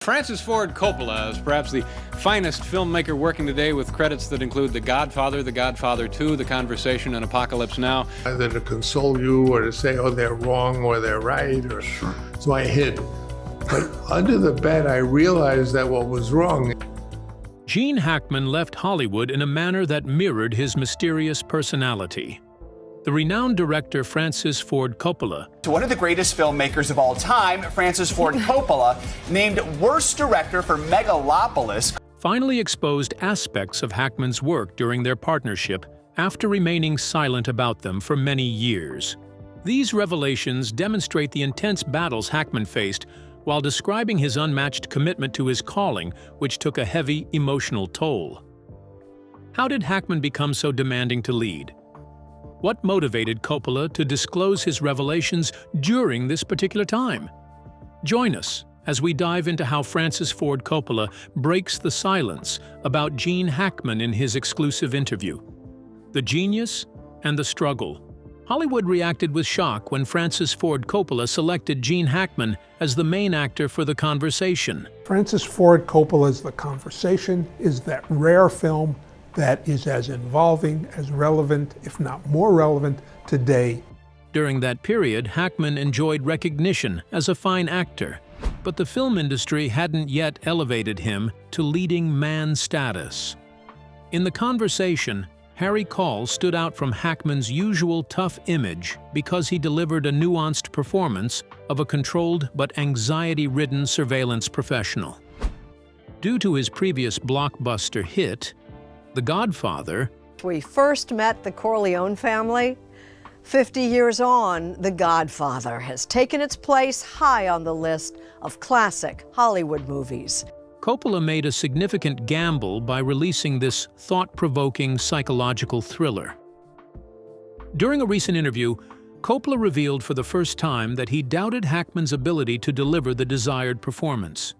Francis Ford Coppola is perhaps the finest filmmaker working today, with credits that include The Godfather, The Godfather 2, The Conversation, and Apocalypse Now. Either to console you or to say, oh, they're wrong or they're right. So I hid. But under the bed, I realized that what was wrong. Gene Hackman left Hollywood in a manner that mirrored his mysterious personality. The renowned director Francis Ford Coppola, One of the greatest filmmakers of all time, Francis Ford Coppola, named worst director for Megalopolis, finally exposed aspects of Hackman's work during their partnership after remaining silent about them for many years. These revelations demonstrate the intense battles Hackman faced while describing his unmatched commitment to his calling, which took a heavy emotional toll. How did Hackman become so demanding to lead? What motivated Coppola to disclose his revelations during this particular time? Join us as we dive into how Francis Ford Coppola breaks the silence about Gene Hackman in his exclusive interview. The genius and the struggle. Hollywood reacted with shock when Francis Ford Coppola selected Gene Hackman as the main actor for The Conversation. Francis Ford Coppola's The Conversation is that rare film that is as involving, as relevant, if not more relevant, today. During that period, Hackman enjoyed recognition as a fine actor, but the film industry hadn't yet elevated him to leading man status. In The Conversation, Harry Caul stood out from Hackman's usual tough image because he delivered a nuanced performance of a controlled but anxiety-ridden surveillance professional. Due to his previous blockbuster hit, The Godfather, we first met the Corleone family. 50 years on, The Godfather has taken its place high on the list of classic Hollywood movies. Coppola made a significant gamble by releasing this thought-provoking psychological thriller. During a recent interview, Coppola revealed for the first time that he doubted Hackman's ability to deliver the desired performance.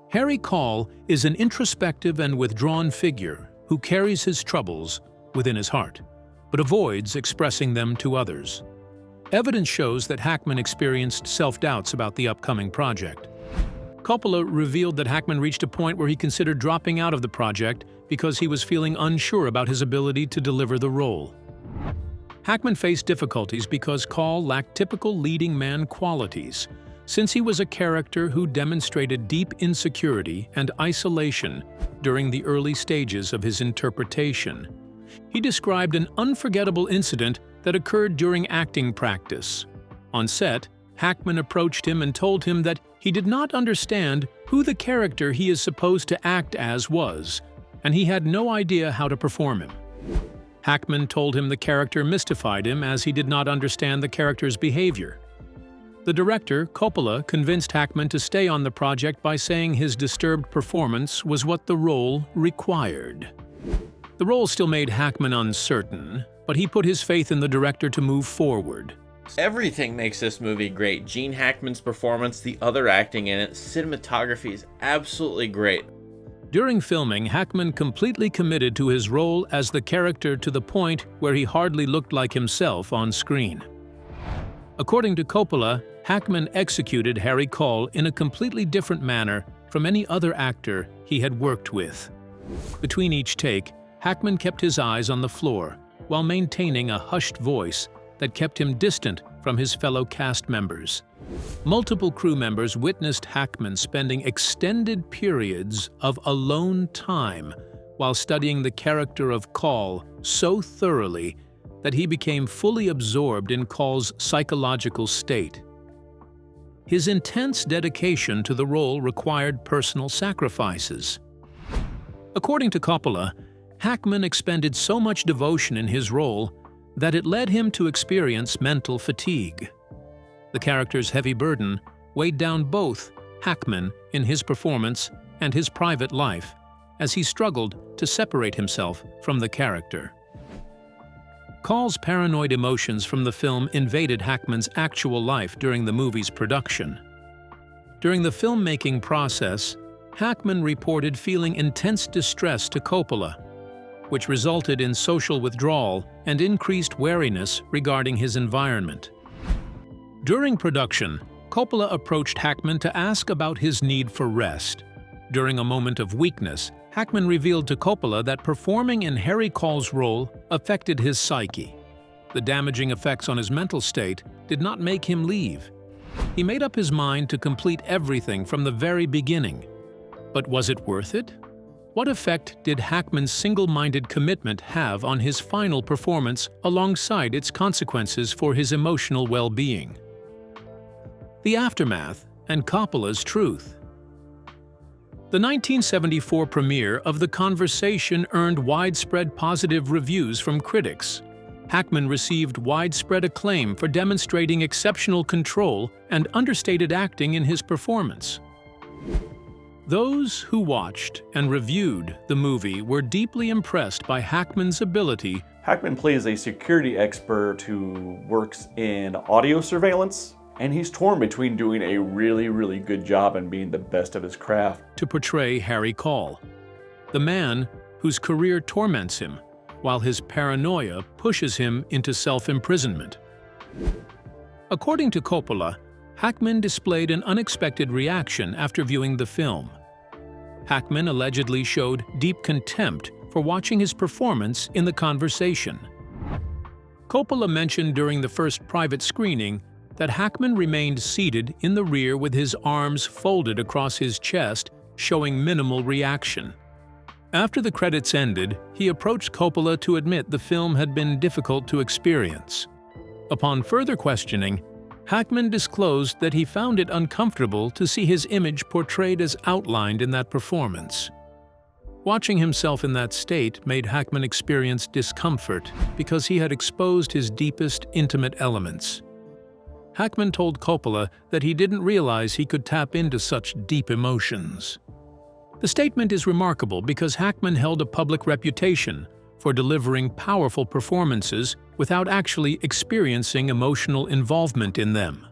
Harry Caul is an introspective and withdrawn figure who carries his troubles within his heart, but avoids expressing them to others. Evidence shows that Hackman experienced self-doubts about the upcoming project. Coppola revealed that Hackman reached a point where he considered dropping out of the project because he was feeling unsure about his ability to deliver the role. Hackman faced difficulties because Caul lacked typical leading man qualities, since he was a character who demonstrated deep insecurity and isolation during the early stages of his interpretation. He described an unforgettable incident that occurred during acting practice. On set, Hackman approached him and told him that he did not understand who the character he is supposed to act as was, and he had no idea how to perform him. Hackman told him the character mystified him as he did not understand the character's behavior. The director, Coppola, convinced Hackman to stay on the project by saying his disturbed performance was what the role required. The role still made Hackman uncertain, but he put his faith in the director to move forward. Everything makes this movie great. Gene Hackman's performance, the other acting in it, cinematography is absolutely great. During filming, Hackman completely committed to his role as the character to the point where he hardly looked like himself on screen. According to Coppola, Hackman executed Harry Caul in a completely different manner from any other actor he had worked with. Between each take, Hackman kept his eyes on the floor while maintaining a hushed voice that kept him distant from his fellow cast members. Multiple crew members witnessed Hackman spending extended periods of alone time while studying the character of Caul so thoroughly that he became fully absorbed in Caul's psychological state. His intense dedication to the role required personal sacrifices. According to Coppola, Hackman expended so much devotion in his role that it led him to experience mental fatigue. The character's heavy burden weighed down both Hackman in his performance and his private life as he struggled to separate himself from the character. Caul's paranoid emotions from the film invaded Hackman's actual life during the movie's production. During the filmmaking process, Hackman reported feeling intense distress to Coppola, which resulted in social withdrawal and increased wariness regarding his environment. During production, Coppola approached Hackman to ask about his need for rest. During a moment of weakness, Hackman revealed to Coppola that performing in Harry Call's role affected his psyche. The damaging effects on his mental state did not make him leave. He made up his mind to complete everything from the very beginning. But was it worth it? What effect did Hackman's single-minded commitment have on his final performance alongside its consequences for his emotional well-being? The aftermath and Coppola's truth. The 1974 premiere of The Conversation earned widespread positive reviews from critics. Hackman received widespread acclaim for demonstrating exceptional control and understated acting in his performance. Those who watched and reviewed the movie were deeply impressed by Hackman's ability. Hackman plays a security expert who works in audio surveillance, and he's torn between doing a really good job and being the best of his craft. To portray Harry Call, the man whose career torments him, while his paranoia pushes him into self-imprisonment. According to Coppola, Hackman displayed an unexpected reaction after viewing the film. Hackman allegedly showed deep contempt for watching his performance in The Conversation. Coppola mentioned during the first private screening that Hackman remained seated in the rear with his arms folded across his chest, showing minimal reaction. After the credits ended, he approached Coppola to admit the film had been difficult to experience. Upon further questioning, Hackman disclosed that he found it uncomfortable to see his image portrayed as outlined in that performance. Watching himself in that state made Hackman experience discomfort because he had exposed his deepest, intimate elements. Hackman told Coppola that he didn't realize he could tap into such deep emotions. The statement is remarkable because Hackman held a public reputation for delivering powerful performances without actually experiencing emotional involvement in them.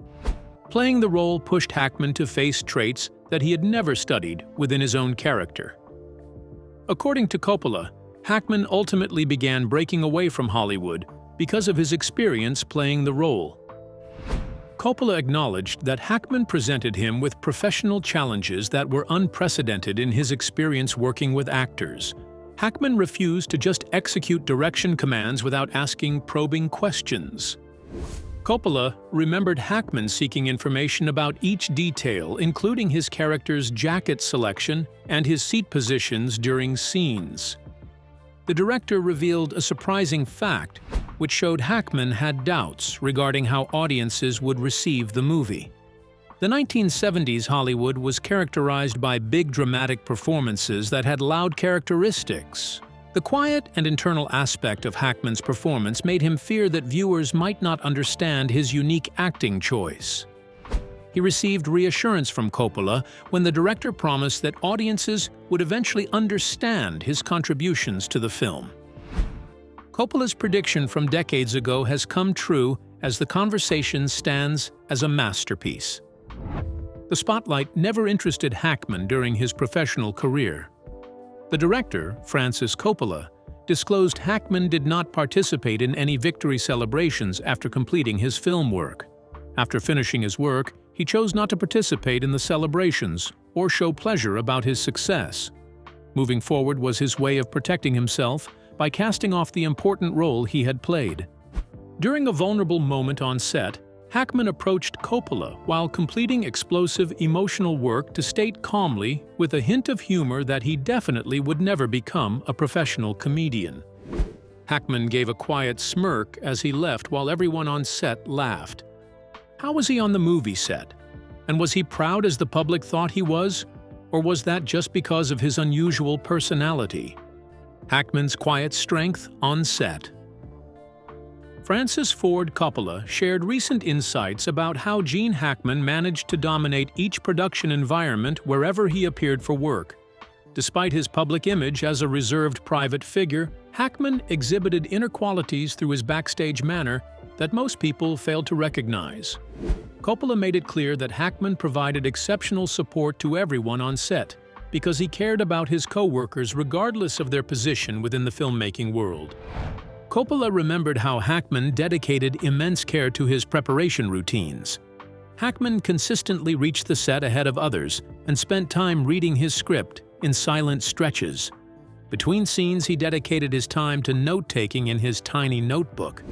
Playing the role pushed Hackman to face traits that he had never studied within his own character. According to Coppola, Hackman ultimately began breaking away from Hollywood because of his experience playing the role. Coppola acknowledged that Hackman presented him with professional challenges that were unprecedented in his experience working with actors. Hackman refused to just execute direction commands without asking probing questions. Coppola remembered Hackman seeking information about each detail, including his character's jacket selection and his seat positions during scenes. The director revealed a surprising fact, which showed Hackman had doubts regarding how audiences would receive the movie. The 1970s Hollywood was characterized by big dramatic performances that had loud characteristics. The quiet and internal aspect of Hackman's performance made him fear that viewers might not understand his unique acting choice. He received reassurance from Coppola when the director promised that audiences would eventually understand his contributions to the film. Coppola's prediction from decades ago has come true as The Conversation stands as a masterpiece. The spotlight never interested Hackman during his professional career. The director, Francis Coppola, disclosed Hackman did not participate in any victory celebrations after completing his film work. After finishing his work, he chose not to participate in the celebrations or show pleasure about his success. Moving forward was his way of protecting himself by casting off the important role he had played. During a vulnerable moment on set, Hackman approached Coppola while completing explosive emotional work to state calmly, with a hint of humor, that he definitely would never become a professional comedian. Hackman gave a quiet smirk as he left while everyone on set laughed. How was he on the movie set? And was he proud as the public thought he was? Or was that just because of his unusual personality? Hackman's quiet strength on set. Francis Ford Coppola shared recent insights about how Gene Hackman managed to dominate each production environment wherever he appeared for work. Despite his public image as a reserved private figure, Hackman exhibited inner qualities through his backstage manner that most people failed to recognize. Coppola made it clear that Hackman provided exceptional support to everyone on set because he cared about his co-workers regardless of their position within the filmmaking world. Coppola remembered how Hackman dedicated immense care to his preparation routines. Hackman consistently reached the set ahead of others and spent time reading his script in silent stretches. Between scenes, he dedicated his time to note-taking in his tiny notebook.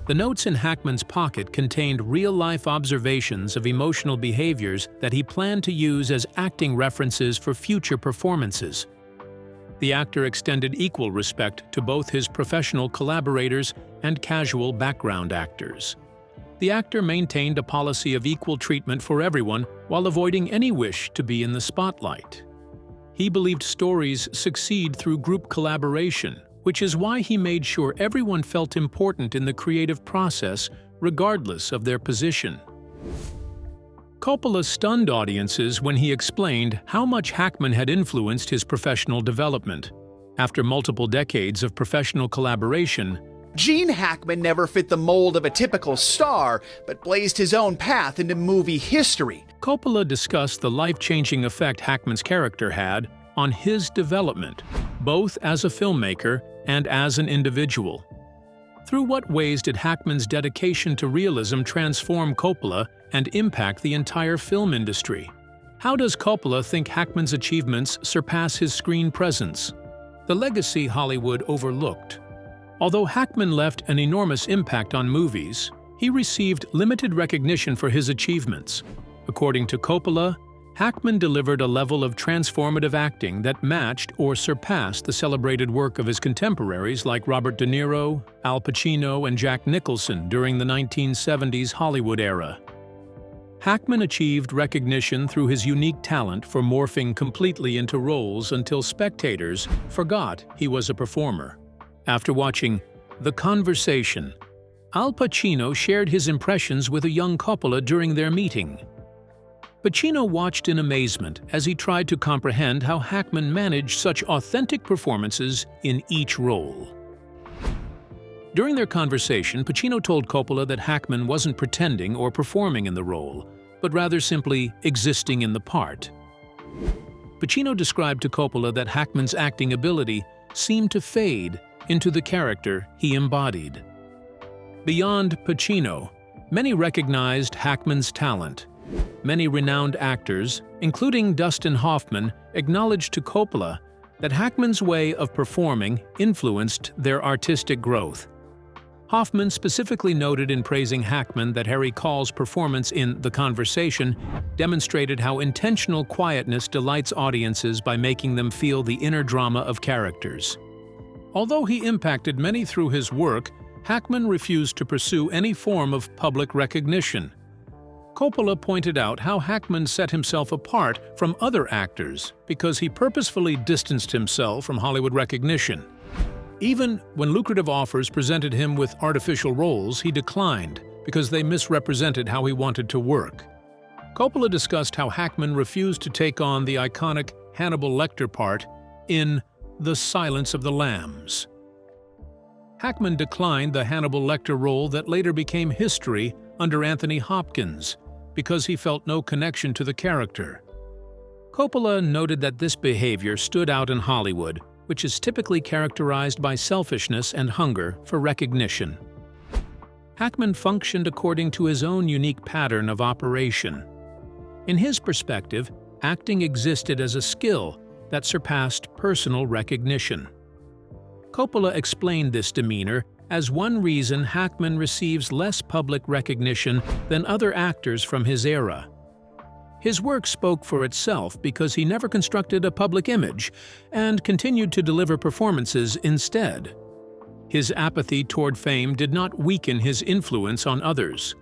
The notes in Hackman's pocket contained real-life observations of emotional behaviors that he planned to use as acting references for future performances. The actor extended equal respect to both his professional collaborators and casual background actors. The actor maintained a policy of equal treatment for everyone while avoiding any wish to be in the spotlight. He believed stories succeed through group collaboration, which is why he made sure everyone felt important in the creative process, regardless of their position. Coppola stunned audiences when he explained how much Hackman had influenced his professional development. After multiple decades of professional collaboration, Gene Hackman never fit the mold of a typical star, but blazed his own path into movie history. Coppola discussed the life-changing effect Hackman's character had on his development, both as a filmmaker and as an individual. Through what ways did Hackman's dedication to realism transform Coppola and impact the entire film industry? How does Coppola think Hackman's achievements surpass his screen presence? The legacy Hollywood overlooked. Although Hackman left an enormous impact on movies, he received limited recognition for his achievements. According to Coppola, Hackman delivered a level of transformative acting that matched or surpassed the celebrated work of his contemporaries like Robert De Niro, Al Pacino, and Jack Nicholson during the 1970s Hollywood era. Hackman achieved recognition through his unique talent for morphing completely into roles until spectators forgot he was a performer. After watching The Conversation, Al Pacino shared his impressions with a young Coppola during their meeting. Pacino watched in amazement as he tried to comprehend how Hackman managed such authentic performances in each role. During their conversation, Pacino told Coppola that Hackman wasn't pretending or performing in the role, but rather simply existing in the part. Pacino described to Coppola that Hackman's acting ability seemed to fade into the character he embodied. Beyond Pacino, many recognized Hackman's talent. Many renowned actors, including Dustin Hoffman, acknowledged to Coppola that Hackman's way of performing influenced their artistic growth. Hoffman specifically noted in praising Hackman that Harry Call's performance in The Conversation demonstrated how intentional quietness delights audiences by making them feel the inner drama of characters. Although he impacted many through his work, Hackman refused to pursue any form of public recognition. Coppola pointed out how Hackman set himself apart from other actors because he purposefully distanced himself from Hollywood recognition. Even when lucrative offers presented him with artificial roles, he declined because they misrepresented how he wanted to work. Coppola discussed how Hackman refused to take on the iconic Hannibal Lecter part in The Silence of the Lambs. Hackman declined the Hannibal Lecter role that later became history under Anthony Hopkins because he felt no connection to the character. Coppola noted that this behavior stood out in Hollywood, which is typically characterized by selfishness and hunger for recognition. Hackman functioned according to his own unique pattern of operation. In his perspective, acting existed as a skill that surpassed personal recognition. Coppola explained this demeanor as one reason Hackman receives less public recognition than other actors from his era. His work spoke for itself because he never constructed a public image and continued to deliver performances instead. His apathy toward fame did not weaken his influence on others.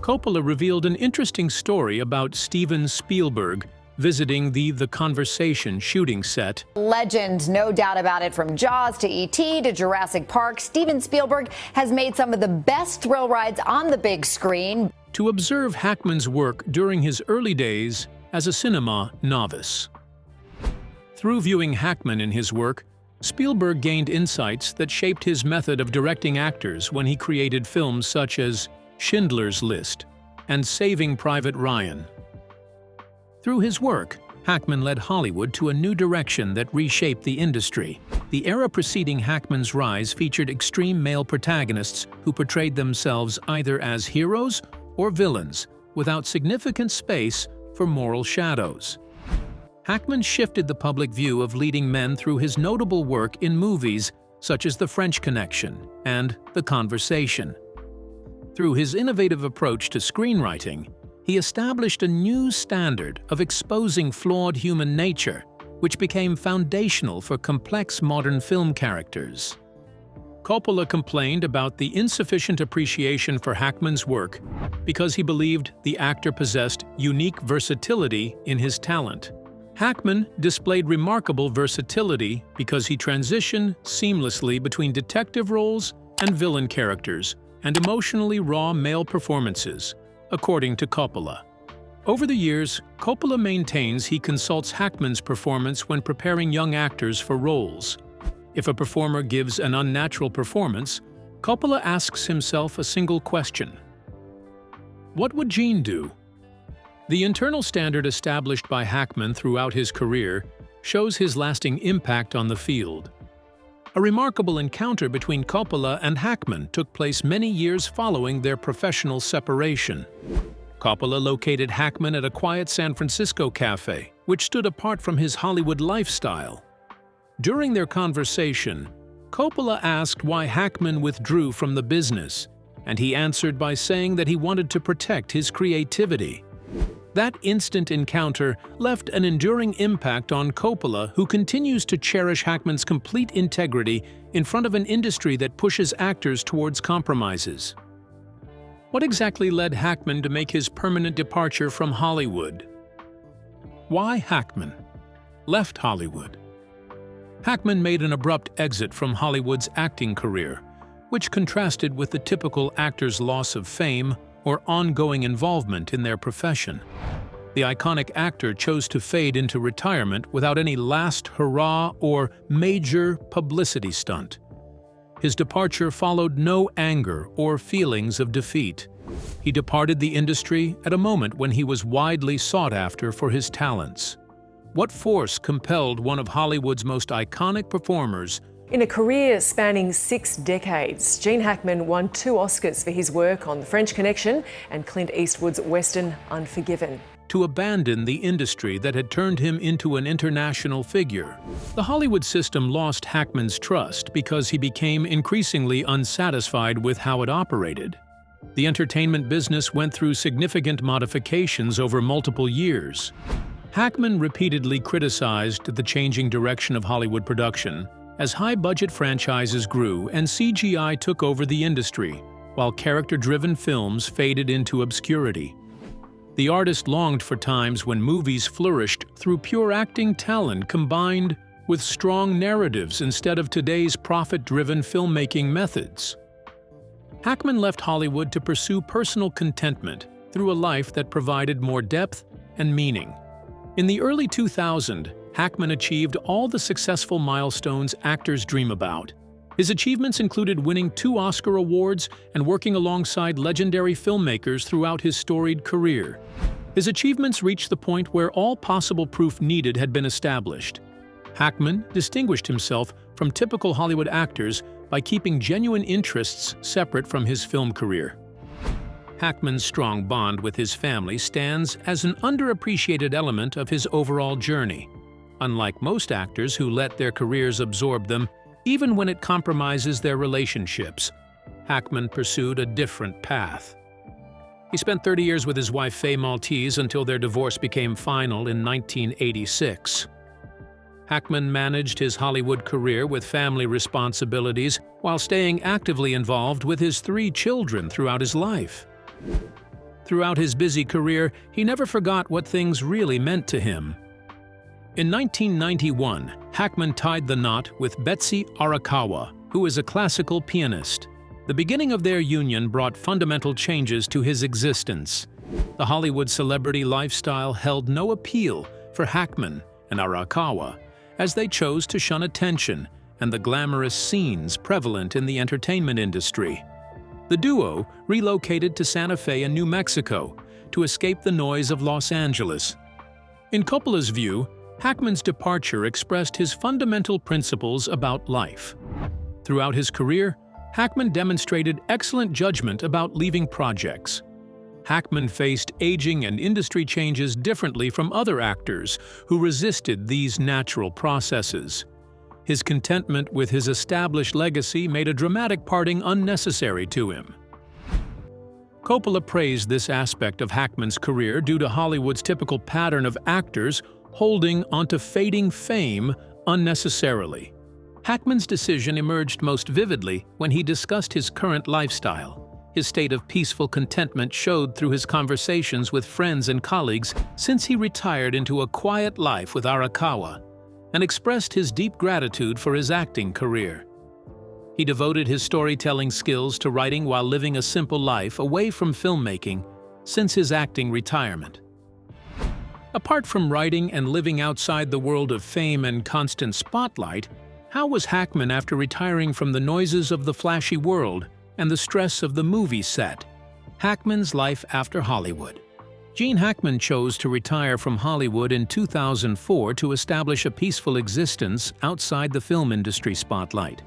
Coppola revealed an interesting story about Steven Spielberg visiting the Conversation shooting set. Legend, no doubt about it, from Jaws to E.T. to Jurassic Park, Steven Spielberg has made some of the best thrill rides on the big screen. To observe Hackman's work during his early days as a cinema novice. Through viewing Hackman in his work, Spielberg gained insights that shaped his method of directing actors when he created films such as Schindler's List and Saving Private Ryan. Through his work, Hackman led Hollywood to a new direction that reshaped the industry. The era preceding Hackman's rise featured extreme male protagonists who portrayed themselves either as heroes or villains, without significant space for moral shadows. Hackman shifted the public view of leading men through his notable work in movies such as The French Connection and The Conversation. Through his innovative approach to screenwriting, he established a new standard of exposing flawed human nature, which became foundational for complex modern film characters. Coppola complained about the insufficient appreciation for Hackman's work because he believed the actor possessed unique versatility in his talent. Hackman displayed remarkable versatility because he transitioned seamlessly between detective roles and villain characters and emotionally raw male performances, according to Coppola. Over the years, Coppola maintains he consults Hackman's performance when preparing young actors for roles. If a performer gives an unnatural performance, Coppola asks himself a single question: what would Gene do? The internal standard established by Hackman throughout his career shows his lasting impact on the field. A remarkable encounter between Coppola and Hackman took place many years following their professional separation. Coppola located Hackman at a quiet San Francisco cafe, which stood apart from his Hollywood lifestyle. During their conversation, Coppola asked why Hackman withdrew from the business, and he answered by saying that he wanted to protect his creativity. That instant encounter left an enduring impact on Coppola, who continues to cherish Hackman's complete integrity in front of an industry that pushes actors towards compromises. What exactly led Hackman to make his permanent departure from Hollywood? Why Hackman left Hollywood? Hackman made an abrupt exit from Hollywood's acting career, which contrasted with the typical actor's loss of fame or ongoing involvement in their profession. The iconic actor chose to fade into retirement without any last hurrah or major publicity stunt. His departure followed no anger or feelings of defeat. He departed the industry at a moment when he was widely sought after for his talents. What force compelled one of Hollywood's most iconic performers? In a career spanning 6 decades, Gene Hackman won 2 Oscars for his work on The French Connection and Clint Eastwood's Western Unforgiven. To abandon the industry that had turned him into an international figure. The Hollywood system lost Hackman's trust because he became increasingly unsatisfied with how it operated. The entertainment business went through significant modifications over multiple years. Hackman repeatedly criticized the changing direction of Hollywood production as high-budget franchises grew and CGI took over the industry, while character-driven films faded into obscurity. The artist longed for times when movies flourished through pure acting talent combined with strong narratives instead of today's profit-driven filmmaking methods. Hackman left Hollywood to pursue personal contentment through a life that provided more depth and meaning. In the early 2000s, Hackman achieved all the successful milestones actors dream about. His achievements included winning 2 Oscar awards and working alongside legendary filmmakers throughout his storied career. His achievements reached the point where all possible proof needed had been established. Hackman distinguished himself from typical Hollywood actors by keeping genuine interests separate from his film career. Hackman's strong bond with his family stands as an underappreciated element of his overall journey. Unlike most actors who let their careers absorb them, even when it compromises their relationships, Hackman pursued a different path. He spent 30 years with his wife Faye Maltese until their divorce became final in 1986. Hackman managed his Hollywood career with family responsibilities while staying actively involved with his 3 children throughout his life. Throughout his busy career, he never forgot what things really meant to him. In 1991, Hackman tied the knot with Betsy Arakawa, who is a classical pianist. The beginning of their union brought fundamental changes to his existence. The Hollywood celebrity lifestyle held no appeal for Hackman and Arakawa, as they chose to shun attention and the glamorous scenes prevalent in the entertainment industry. The duo relocated to Santa Fe in New Mexico to escape the noise of Los Angeles. In Coppola's view, Hackman's departure expressed his fundamental principles about life. Throughout his career, Hackman demonstrated excellent judgment about leaving projects. Hackman faced aging and industry changes differently from other actors who resisted these natural processes. His contentment with his established legacy made a dramatic parting unnecessary to him. Coppola praised this aspect of Hackman's career due to Hollywood's typical pattern of actors holding onto fading fame unnecessarily. Hackman's decision emerged most vividly when he discussed his current lifestyle. His state of peaceful contentment showed through his conversations with friends and colleagues since he retired into a quiet life with Arakawa, and expressed his deep gratitude for his acting career. He devoted his storytelling skills to writing while living a simple life away from filmmaking since his acting retirement. Apart from writing and living outside the world of fame and constant spotlight, how was Hackman after retiring from the noises of the flashy world and the stress of the movie set? Hackman's life after Hollywood. Gene Hackman chose to retire from Hollywood in 2004 to establish a peaceful existence outside the film industry spotlight.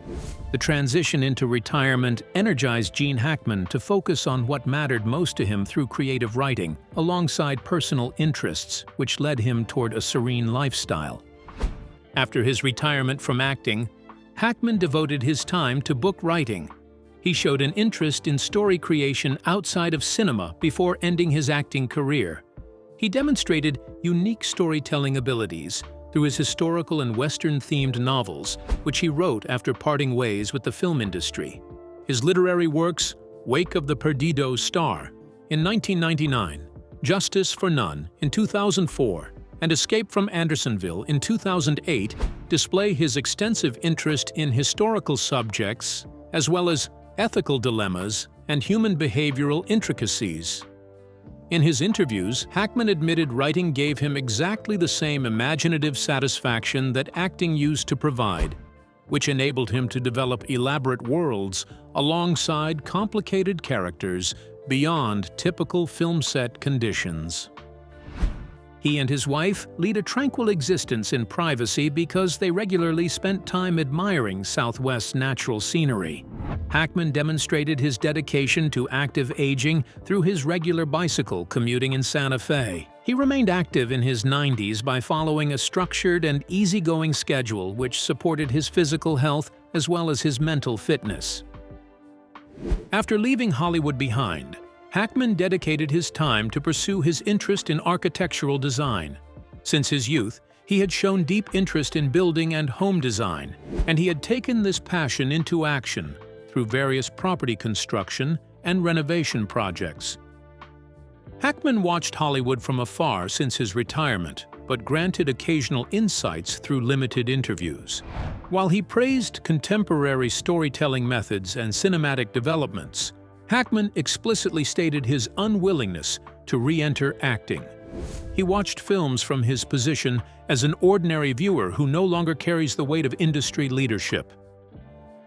The transition into retirement energized Gene Hackman to focus on what mattered most to him through creative writing, alongside personal interests, which led him toward a serene lifestyle. After his retirement from acting, Hackman devoted his time to book writing. He showed an interest in story creation outside of cinema before ending his acting career. He demonstrated unique storytelling abilities through his historical and Western-themed novels, which he wrote after parting ways with the film industry. His literary works, Wake of the Perdido Star in 1999, Justice for None in 2004, and Escape from Andersonville in 2008 display his extensive interest in historical subjects as well as ethical dilemmas and human behavioral intricacies. In his interviews, Hackman admitted writing gave him exactly the same imaginative satisfaction that acting used to provide, which enabled him to develop elaborate worlds alongside complicated characters beyond typical film set conditions. He and his wife lead a tranquil existence in privacy because they regularly spent time admiring Southwest's natural scenery. Hackman demonstrated his dedication to active aging through his regular bicycle commuting in Santa Fe. He remained active in his 90s by following a structured and easygoing schedule which supported his physical health as well as his mental fitness. After leaving Hollywood behind, Hackman dedicated his time to pursue his interest in architectural design. Since his youth, he had shown deep interest in building and home design, and he had taken this passion into action through various property construction and renovation projects. Hackman watched Hollywood from afar since his retirement, but granted occasional insights through limited interviews. While he praised contemporary storytelling methods and cinematic developments, Hackman explicitly stated his unwillingness to re-enter acting. He watched films from his position as an ordinary viewer who no longer carries the weight of industry leadership.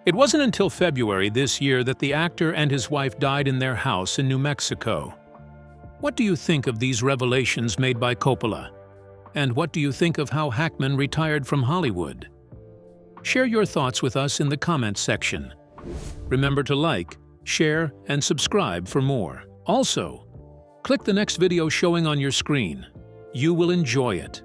It wasn't until February this year that the actor and his wife died in their house in New Mexico. What do you think of these revelations made by Coppola? And what do you think of how Hackman retired from Hollywood? Share your thoughts with us in the comments section. Remember to like, share, and subscribe for more. Also, click the next video showing on your screen. You will enjoy it.